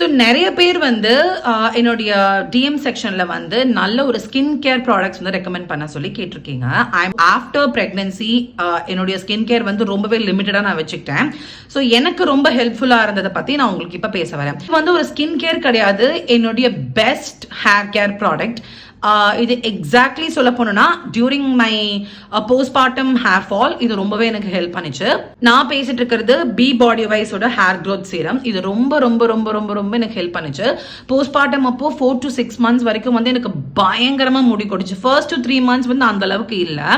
So நிறைய பேர் வந்து என்னுடைய டிஎம் செக்ஷனில் வந்து நல்ல ஒரு ஸ்கின் கேர் ப்ராடக்ட்ஸ் வந்து ரெக்கமெண்ட் பண்ண சொல்லி கேட்டிருக்கீங்க. ஆஃப்டர் ப்ரெக்னன்சி என்னுடைய ஸ்கின் கேர் வந்து ரொம்பவே லிமிட்டடாக நான் வச்சுக்கிட்டேன். ஸோ எனக்கு ரொம்ப ஹெல்ப்ஃபுல்லாக இருந்ததை பற்றி நான் உங்களுக்கு இப்போ பேச வரேன். இது வந்து ஒரு ஸ்கின் கேர் கிடையாது, என்னுடைய பெஸ்ட் ஹேர் கேர் ப்ராடக்ட். இது எக்ஸாக்ட்லி சொல்ல போனோம்னா during my postmortem hair fall இது ரொம்பவே எனக்கு ஹெல்ப் பண்ணிச்சு. நான் பேசிட்டு இருக்கிறது பி பாடி வைஸோட ஹேர் க்ரோத் சீரம். இது ரொம்ப ரொம்ப ரொம்ப ரொம்ப ரொம்ப எனக்கு ஹெல்ப் பண்ணிச்சு. போஸ்ட்மார்ட்டம் அப்போ 4 to 6 months வரைக்கும் வந்து எனக்கு பயங்கரமா முடி கொடிச்சு. ஃபர்ஸ்ட் 3 months வந்து அந்த அளவுக்கு இல்லை.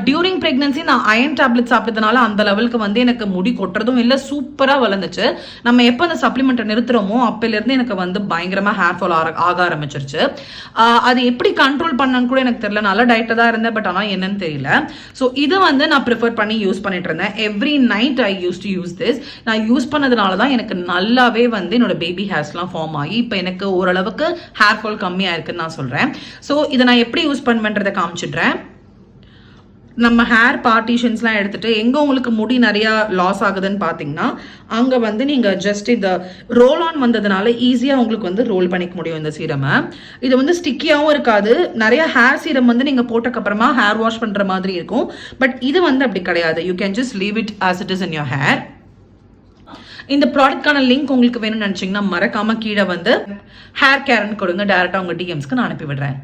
டியூரிங் பிரெக்னன்சி நான் அயன் டேப்லெட் சாப்பிட்டதுனால அந்த லெவலுக்கு வந்து எனக்கு முடி கொட்டுறதும் இல்லை, சூப்பராக வளர்ந்துச்சு. நம்ம எப்போ அந்த சப்ளிமெண்ட்டை நிறுத்துறோமோ அப்போலேருந்து எனக்கு வந்து பயங்கரமாக ஹேர் ஃபால் ஆக ஆரம்பிச்சிருச்சு. அது எப்படி கண்ட்ரோல் பண்ணன்னு கூட எனக்கு தெரியல. நல்ல டயட்டை தான் இருந்தேன், பட் ஆனால் என்னன்னு தெரியல. ஸோ இது வந்து நான் ப்ரிஃபர் பண்ணி யூஸ் பண்ணிட்டு இருந்தேன். Every night I use to use this. நான் யூஸ் பண்ணதுனால தான் எனக்கு நல்லாவே வந்து என்னோட பேபி ஹேர்ஸ்லாம் ஃபார்ம் ஆகி இப்போ எனக்கு ஓரளவுக்கு ஹேர் ஃபால் கம்மியாக இருக்குன்னு நான் சொல்கிறேன். ஸோ இதை நான் எப்படி யூஸ் பண்ணுன்றதை காமிச்சிடுறேன். நம்ம ஹேர் பார்ட்டிஷன்ஸ்லாம் எடுத்துட்டு எங்கே உங்களுக்கு முடி நிறையா லாஸ் ஆகுதுன்னு பார்த்தீங்கன்னா அங்கே வந்து நீங்கள் ஜஸ்ட் இந்த ரோல் ஆன் வந்ததுனால ஈஸியாக உங்களுக்கு வந்து ரோல் பண்ணிக்க முடியும் இந்த சீரமை. இது வந்து ஸ்டிக்கியாகவும் இருக்காது. நிறைய ஹேர் சீரம் வந்து நீங்கள் போட்டக்கப்புறமா ஹேர் வாஷ் பண்ணுற மாதிரி இருக்கும், பட் இது வந்து அப்படி கிடையாது. You can just leave it as it is in your hair. இந்த ப்ராடக்ட்கான லிங்க் உங்களுக்கு வேணும்னு நினச்சிங்கன்னா மறக்காமல் கீழே வந்து ஹேர் கேர்னு கொடுங்க, டேரெக்டாக உங்கள் டிஎம்ஸ்க்கு நான் அனுப்பி விடுறேன்.